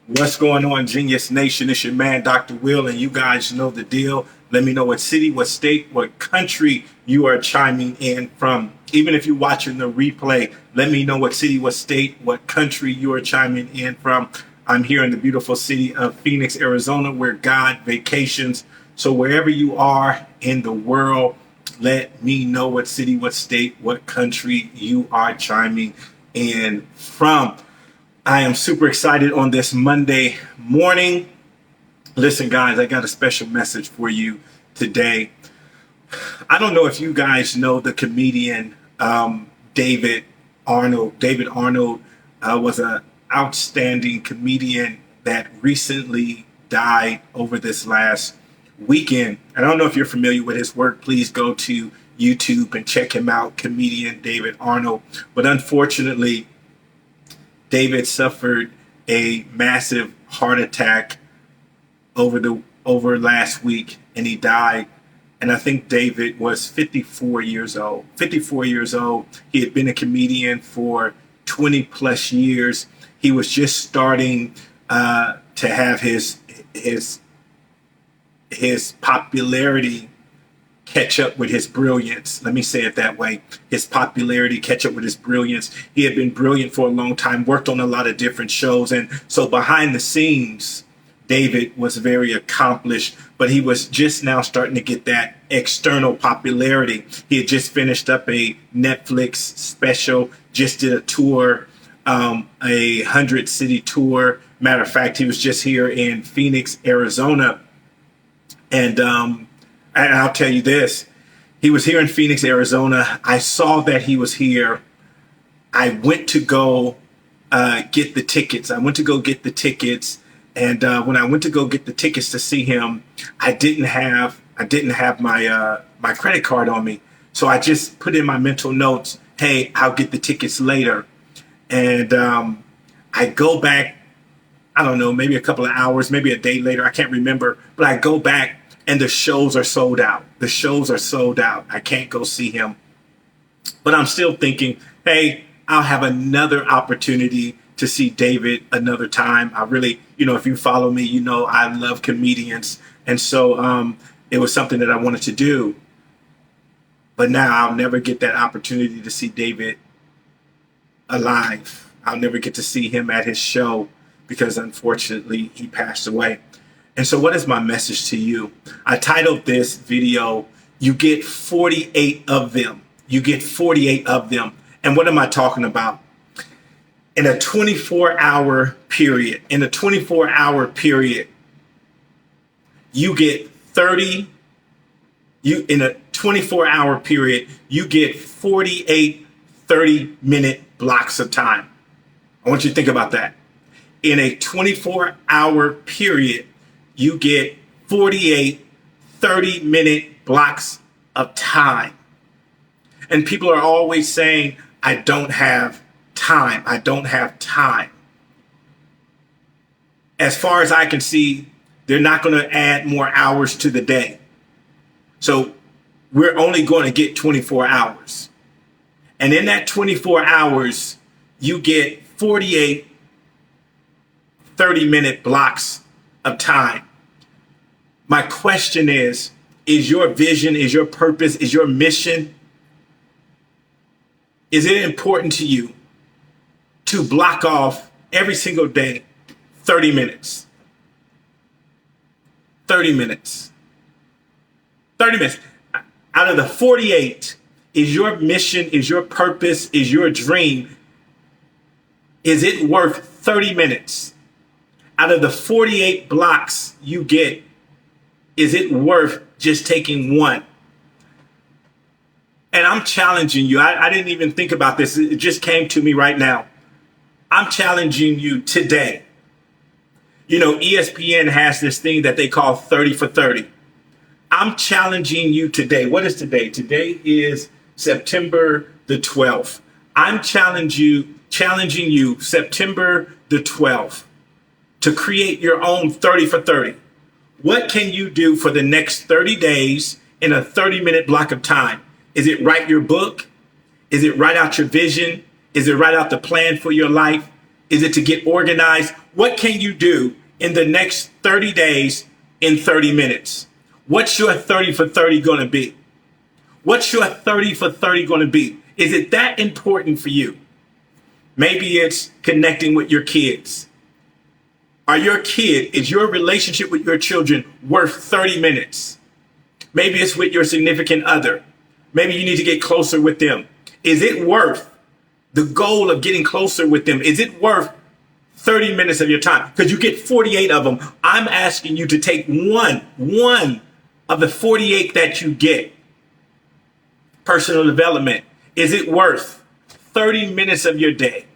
What's going on, Genius Nation? It's your man, Dr. Will, and you guys know the deal. Let me know what city, what state, what country you are chiming in from. Even if you're watching the replay, let me know what city, what state, what country you are chiming in from. I'm here in the beautiful city of Phoenix, Arizona, where God vacations. So wherever you are in the world, let me know what city, what state, what country you are chiming in from. I am super excited on this Monday morning. Listen, guys, I got a special message for you today. I don't know if you guys know the comedian David Arnold. David Arnold was an outstanding comedian that recently died over this last weekend. And I don't know if you're familiar with his work. Please go to YouTube and check him out, comedian David Arnold. But unfortunately, David suffered a massive heart attack over last week, and he died. And I think David was 54 years old. 54 years old. He had been a comedian for 20 plus years. He was just starting to have his popularity catch up with his brilliance. Let me say it that way. His popularity catch up with his brilliance. He had been brilliant for a long time, worked on a lot of different shows. And so behind the scenes, David was very accomplished, but he was just now starting to get that external popularity. He had just finished up a Netflix special, just did a tour, a 100-city tour. Matter of fact, he was just here in Phoenix, Arizona. And I'll tell you this, he was here in Phoenix, Arizona. I saw that he was here. I went to go get the tickets. And when I went to go get the tickets to see him, I didn't have my credit card on me. So I just put in my mental notes, hey, I'll get the tickets later. And I go back, I don't know, maybe a couple of hours, maybe a day later, I can't remember. But I go back and the shows are sold out. The shows are sold out. I can't go see him. But I'm still thinking, hey, I'll have another opportunity to see David another time. I really, if you follow me, you know I love comedians. And so it was something that I wanted to do. But now I'll never get that opportunity to see David alive. I'll never get to see him at his show because unfortunately he passed away. And so what is my message to you? I titled this video, You Get 48 of Them. You get 48 of them. And what am I talking about? In a 24-hour period, you get 48 30-minute blocks of time. I want you to think about that. In a 24-hour period, you get 48 30-minute blocks of time. And people are always saying, I don't have time. I don't have time. As far as I can see, they're not going to add more hours to the day. So we're only going to get 24 hours. And in that 24 hours, you get 48 30-minute blocks of time. My question is your vision, is your purpose, is your mission, is it important to you to block off every single day 30 minutes? 30 minutes. 30 minutes. Out of the 48, is your mission, is your purpose, is your dream, is it worth 30 minutes? Out of the 48 blocks you get, is it worth just taking one? And I'm challenging you. I didn't even think about this. It just came to me right now. I'm challenging you today. ESPN has this thing that they call 30 for 30. I'm challenging you today. What is today? Today is September the 12th. I'm challenging you September the 12th to create your own 30 for 30. What can you do for the next 30 days in a 30-minute block of time? Is it write your book? Is it write out your vision? Is it write out the plan for your life? Is it to get organized? What can you do in the next 30 days in 30 minutes? What's your 30 for 30 going to be? What's your 30 for 30 going to be? Is it that important for you? Maybe it's connecting with your kids. Is your relationship with your children worth 30 minutes? Maybe it's with your significant other. Maybe you need to get closer with them. Is it worth the goal of getting closer with them? Is it worth 30 minutes of your time? Because you get 48 of them. I'm asking you to take one of the 48 that you get. Personal development. Is it worth 30 minutes of your day?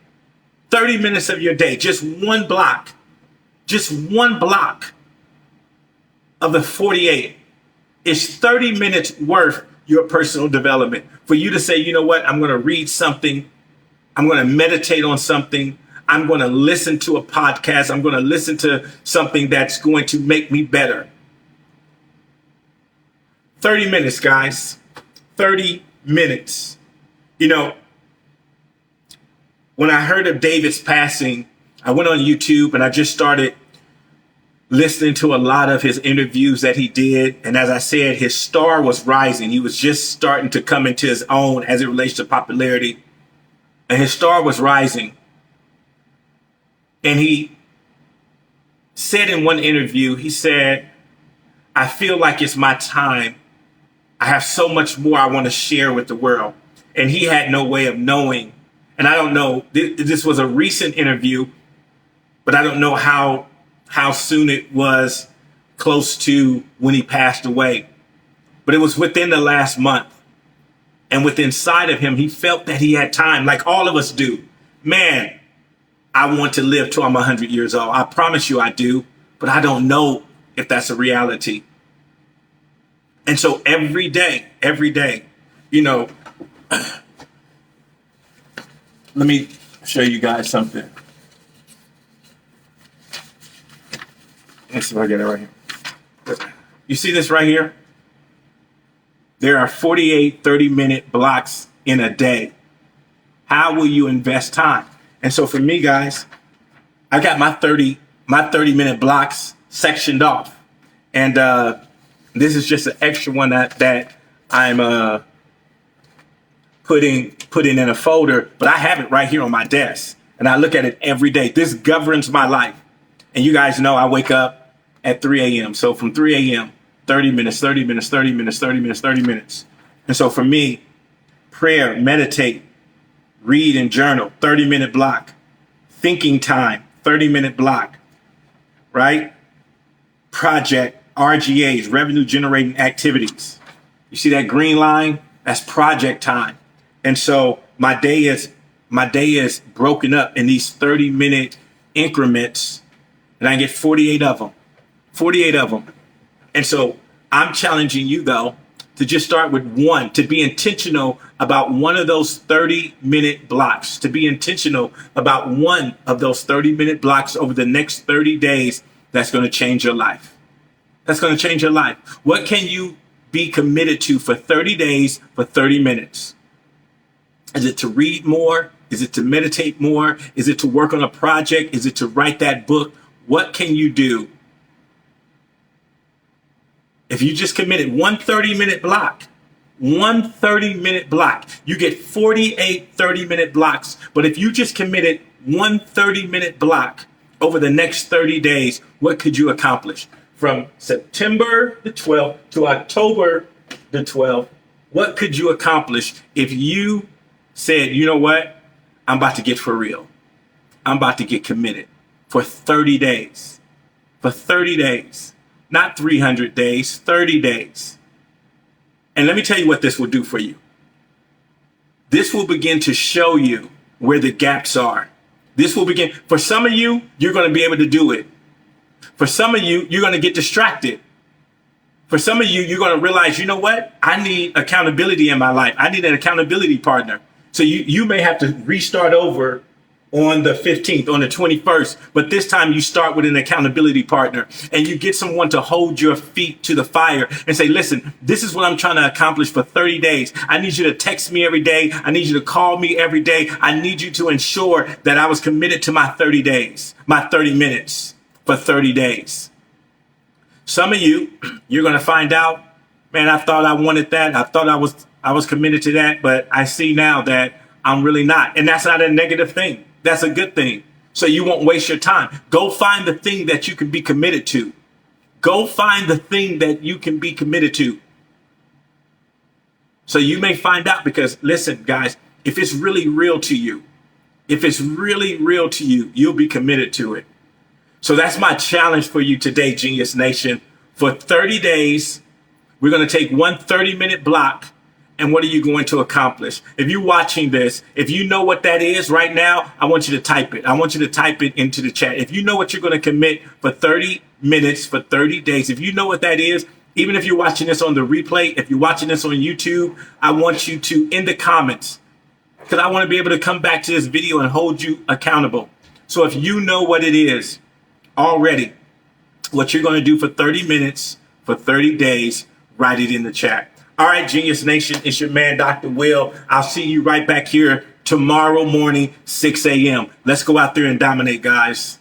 30 minutes of your day, just one block of the 48. Is 30 minutes worth your personal development? For you to say, you know what, I'm going to read something. I'm going to meditate on something. I'm going to listen to a podcast. I'm going to listen to something that's going to make me better. 30 minutes, guys. 30 minutes. You know, when I heard of David's passing, I went on YouTube and I just started listening to a lot of his interviews that he did. And as I said, his star was rising. He was just starting to come into his own as it relates to popularity. And his star was rising. And he said in one interview, he said, I feel like it's my time. I have so much more I want to share with the world. And he had no way of knowing. And I don't know, this was a recent interview, but I don't know how soon it was close to when he passed away. But it was within the last month. And within inside of him, he felt that he had time, like all of us do. Man, I want to live till I'm 100 years old. I promise you I do, but I don't know if that's a reality. And so every day, you know, let me show you guys something. Let's see if I get it right here. You see this right here? There are 48 30-minute blocks in a day. How will you invest time? And so for me, guys, I got my 30-minute blocks sectioned off. And this is just an extra one that I'm putting in a folder, but I have it right here on my desk. And I look at it every day. This governs my life. And you guys know I wake up at 3 a.m. So from 3 a.m., 30 minutes, 30 minutes, 30 minutes, 30 minutes, 30 minutes. And so for me, prayer, meditate, read and journal, 30-minute block. Thinking time, 30-minute block, right? Project, RGAs, revenue generating activities. You see that green line? That's project time. And so my day is broken up in these 30-minute increments, and I get 48 of them. 48 of them. And so I'm challenging you, though, to just start with one, to be intentional about one of those 30-minute blocks, to be intentional about one of those 30-minute blocks over the next 30 days. That's going to change your life. That's going to change your life. What can you be committed to for 30 days, for 30 minutes? Is it to read more? Is it to meditate more? Is it to work on a project? Is it to write that book? What can you do? If you just committed one 30-minute block, you get 48 30-minute blocks. But if you just committed one 30-minute block over the next 30 days, what could you accomplish? From September the 12th to October the 12th, what could you accomplish if you said, you know what? I'm about to get for real. I'm about to get committed for 30 days. For 30 days. Not 300 days, 30 days. And let me tell you what this will do for you. This will begin to show you where the gaps are. This will begin. For some of you, you're going to be able to do it. For some of you, you're going to get distracted. For some of you, you're going to realize, you know what? I need accountability in my life. I need an accountability partner. So you may have to restart over on the 15th, on the 21st. But this time you start with an accountability partner and you get someone to hold your feet to the fire and say, listen, this is what I'm trying to accomplish for 30 days. I need you to text me every day. I need you to call me every day. I need you to ensure that I was committed to my 30 days, my 30 minutes for 30 days. Some of you, you're going to find out, man, I thought I wanted that. I thought I was committed to that, but I see now that I'm really not. And that's not a negative thing. That's a good thing. So you won't waste your time. Go find the thing that you can be committed to. Go find the thing that you can be committed to. So you may find out, because listen, guys, if it's really real to you, you'll be committed to it. So that's my challenge for you today, Genius Nation. For 30 days, we're going to take one 30-minute block. And what are you going to accomplish? If you're watching this, if you know what that is right now, I want you to type it. I want you to type it into the chat. If you know what you're going to commit for 30 minutes, for 30 days, if you know what that is, even if you're watching this on the replay, if you're watching this on YouTube, I want you to, in the comments, because I want to be able to come back to this video and hold you accountable. So if you know what it is already, what you're going to do for 30 minutes, for 30 days, write it in the chat. All right, Genius Nation, it's your man, Dr. Will. I'll see you right back here tomorrow morning, 6 a.m. Let's go out there and dominate, guys.